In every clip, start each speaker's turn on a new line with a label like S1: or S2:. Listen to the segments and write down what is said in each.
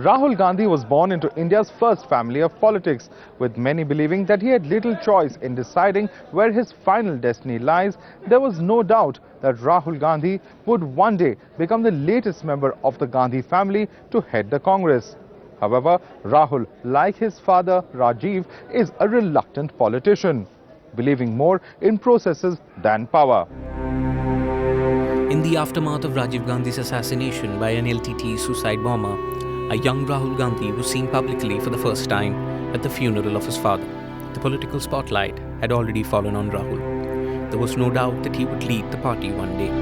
S1: Rahul Gandhi was born into India's first family of politics, with many believing that he had little choice in deciding where his final destiny lies. There was no doubt that Rahul Gandhi would one day become the latest member of the Gandhi family to head the Congress. However, Rahul, like his father Rajiv, is a reluctant politician, believing more in processes than power.
S2: In the aftermath of Rajiv Gandhi's assassination by an LTT suicide bomber, a young Rahul Gandhi was seen publicly for the first time at the funeral of his father. The political spotlight had already fallen on Rahul. There was no doubt that he would lead the party one day.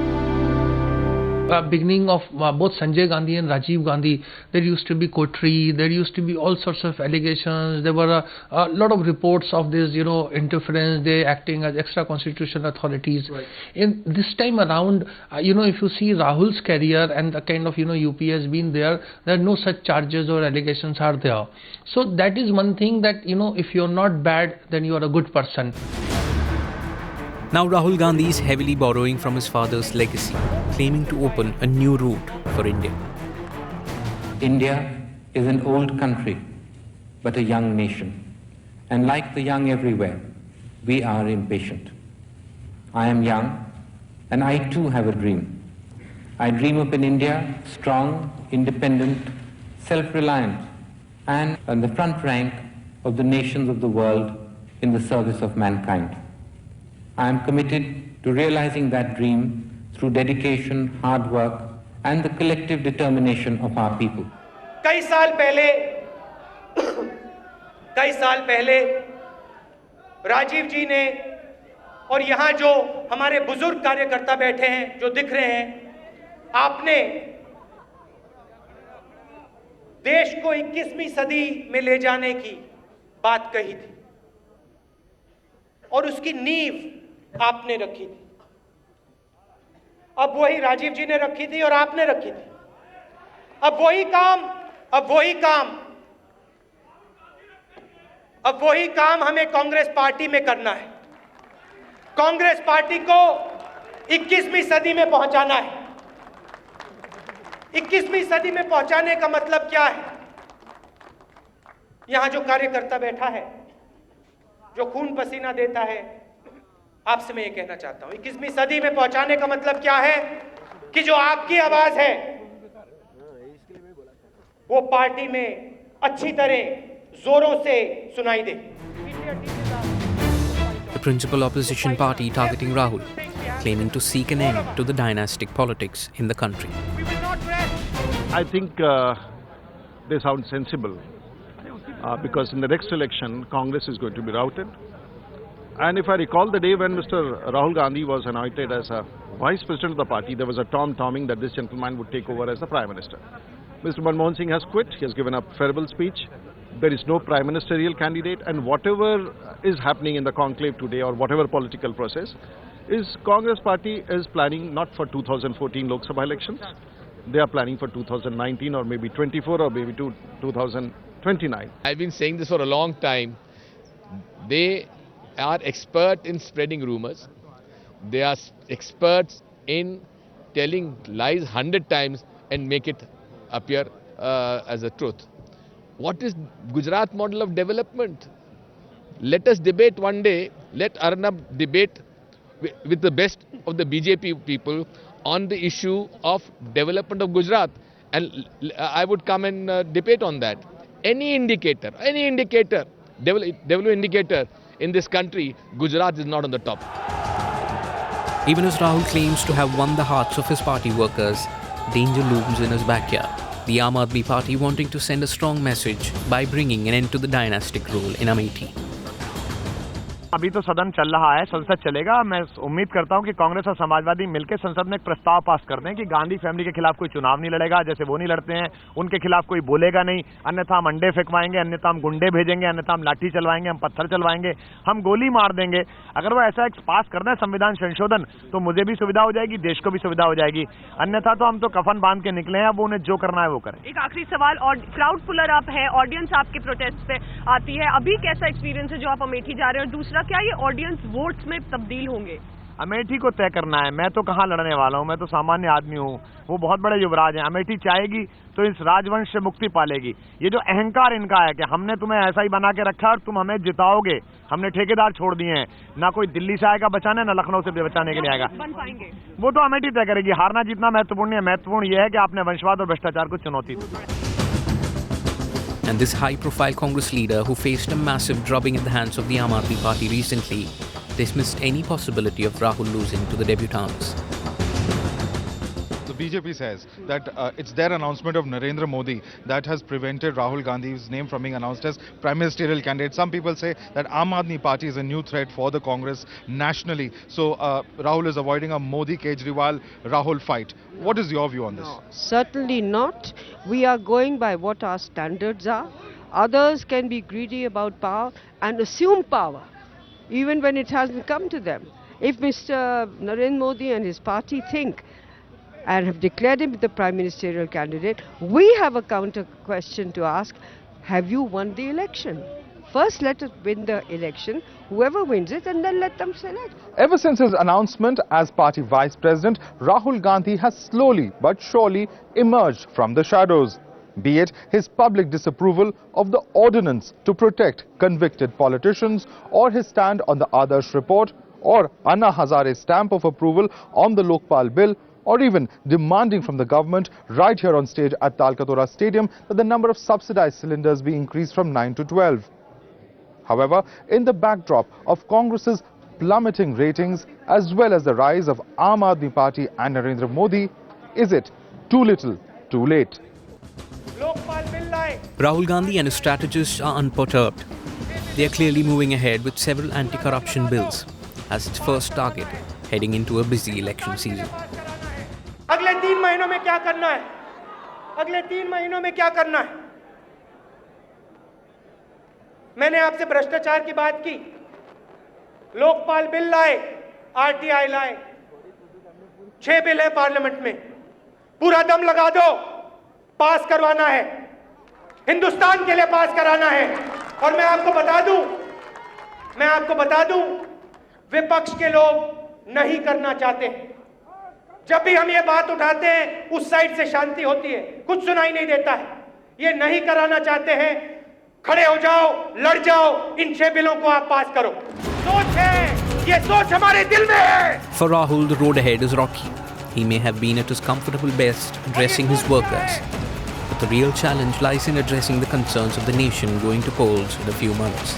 S3: Beginning of both Sanjay Gandhi and Rajiv Gandhi, there used to be coterie, there used to be all sorts of allegations. There were a lot of reports of this, interference, they acting as extra constitutional authorities. Right. In this time around, if you see Rahul's career and the kind of, UP has been there are no such charges or allegations are there. So that is one thing that, if you're not bad, then you are a good person.
S2: Now Rahul Gandhi is heavily borrowing from his father's legacy, claiming to open a new route for India.
S4: India is an old country, but a young nation. And like the young everywhere, we are impatient. I am young, and I too have a dream. I dream of an India strong, independent, self-reliant, and on the front rank of the nations of the world in the service of mankind. I am committed to realizing that dream through dedication, hard work, and the collective determination of our people.
S5: कई साल पहले राजीव जी ने और यहाँ जो हमारे बुजुर्ग कार्यकर्ता बैठे हैं, जो दिख रहे हैं, आपने देश को 21वीं सदी में ले जाने की बात कही थी और उसकी नींव आपने रखी थी। अब वही राजीव जी ने रखी थी और आपने रखी थी। अब वही काम हमें कांग्रेस पार्टी में करना है। कांग्रेस पार्टी को 21वीं सदी में पहुंचाना है। 21वीं सदी में पहुंचाने का मतलब क्या है? यहां जो कार्यकर्ता बैठा है, जो खून पसीना देता है, आपसे मैं ये कहना चाहता हूं, 21वीं सदी में पहुंचाने का मतलब क्या है कि जो आपकी आवाज है वो पार्टी में अच्छी तरह जोरों से सुनाई दे।
S2: The principal opposition party targeting Rahul, claiming to seek an end to the dynastic politics in the country.
S6: I think they sound sensible because in the next election, Congress is going to be routed. And if I recall the day when Mr. Rahul Gandhi was anointed as a vice president of the party, there was a tom-tomming that this gentleman would take over as the prime minister. Mr. Manmohan Singh has quit. He has given a farewell speech. There is no prime ministerial candidate, and whatever is happening in the conclave today or whatever political process is Congress party is planning not for 2014 Lok Sabha elections. They are planning for 2019 or maybe 24 or maybe 2029.
S7: I've been saying this for a long time. They are expert in spreading rumors. They are experts in telling lies 100 times and make it appear as a truth. What is Gujarat model of development? Let us debate one day. Let Arnab debate with the best of the BJP people on the issue of development of Gujarat, and I would come and debate on that. Any indicator, development indicator in this country, Gujarat is not on the top.
S2: Even as Rahul claims to have won the hearts of his party workers, danger looms in his backyard. The Aam Aadmi Party wanting to send a strong message by bringing an end to the dynastic rule in Amethi.
S8: अभी तो सदन चल रहा है, संसद चलेगा। मैं उम्मीद करता हूं कि कांग्रेस और समाजवादी मिलकर संसद में एक प्रस्ताव पास कर दें कि गांधी फैमिली के खिलाफ कोई चुनाव नहीं लड़ेगा, जैसे वो नहीं लड़ते हैं, उनके खिलाफ कोई बोलेगा नहीं, अन्यथा हम अंडे फेंकवाएंगे, अन्यथा हम गुंडे भेजेंगे, अन्यथा हम लाठी चलवाएंगे, हम पत्थर चलवाएंगे, हम गोली मार देंगे। अगर वो ऐसा एक पास कर दें संविधान संशोधन, तो मुझे भी सुविधा हो जाएगी, देश को भी सुविधा हो जाएगी। अन्यथा तो हम तो कफन बांध के निकले हैं, अब उन्हें जो करना है वो करें।
S9: एक आखिरी सवाल, और क्राउड पुलर अप है, ऑडियंस आपके प्रोटेस्ट पे आती है, अभी कैसा एक्सपीरियंस है जो आप अमेठी जा रहे हैं? और दूसरा, क्या ये ऑडियंस वोट्स में तब्दील होंगे?
S8: अमेठी को तय करना है। मैं तो कहाँ लड़ने वाला हूँ, मैं तो सामान्य आदमी हूँ, वो बहुत बड़े युवराज हैं। अमेठी चाहेगी तो इस राजवंश से मुक्ति पालेगी। ये जो अहंकार इनका है कि हमने तुम्हें ऐसा ही बना के रखा है और तुम हमें जिताओगे, हमने ठेकेदार छोड़ दिए हैं, ना कोई दिल्ली से आएगा बचाने, ना लखनऊ से बचाने के लिए आएगा, वो तो अमेठी तय करेगी। हारना जीतना महत्वपूर्ण नहीं है, महत्वपूर्ण यह है कि आपने वंशवाद और भ्रष्टाचार को चुनौती दी।
S2: And this high-profile Congress leader, who faced a massive drubbing at the hands of the Aam Aadmi Party recently, dismissed any possibility of Rahul losing to the debutants.
S1: The BJP says that it's their announcement of Narendra Modi that has prevented Rahul Gandhi's name from being announced as prime ministerial candidate. Some people say that Aam Aadmi Party is a new threat for the Congress nationally. So Rahul is avoiding a Modi-Kejriwal-Rahul fight. What is your view on this?
S10: No, certainly not. We are going by what our standards are. Others can be greedy about power and assume power, even when it hasn't come to them. If Mr. Narendra Modi and his party think and have declared him the prime ministerial candidate, we have a counter question to ask: have you won the election? First let us win the election, whoever wins it, and then let them select.
S1: Ever since his announcement as party vice president, Rahul Gandhi has slowly but surely emerged from the shadows. Be it his public disapproval of the ordinance to protect convicted politicians, or his stand on the Adarsh report, or Anna Hazare's stamp of approval on the Lokpal bill, or even demanding from the government right here on stage at Talkatore Stadium that the number of subsidized cylinders be increased from 9 to 12. However, in the backdrop of Congress's plummeting ratings as well as the rise of Aam Aadmi Party and Narendra Modi, is it too little, too late?
S2: Rahul Gandhi and his strategists are unperturbed. They are clearly moving ahead with several anti-corruption bills as its first target, heading into a busy election season.
S5: अगले 3 महीनों में क्या करना है? अगले 3 महीनों में क्या करना है? मैंने आपसे भ्रष्टाचार की बात की, लोकपाल बिल लाए, आरटीआई लाए, 6 बिल है पार्लियामेंट में, पूरा दम लगा दो, पास करवाना है, हिंदुस्तान के लिए पास कराना है। और मैं आपको बता दूं, विपक्ष के लोग नहीं करना चाहते हैं। जब भी हम ये बात उठाते हैं, उस साइड से शांति होती है, कुछ सुनाई नहीं देता है। ये नहीं कराना चाहते हैं, खड़े हो जाओ, लड़ जाओ, इन 6 बिलों को आप पास करो। सोच है, ये सोच हमारे दिल में है।
S2: For Rahul, the road ahead is rocky. He may have been at his comfortable best addressing his workers, but the real challenge lies in addressing the concerns of the nation going to polls in a few months.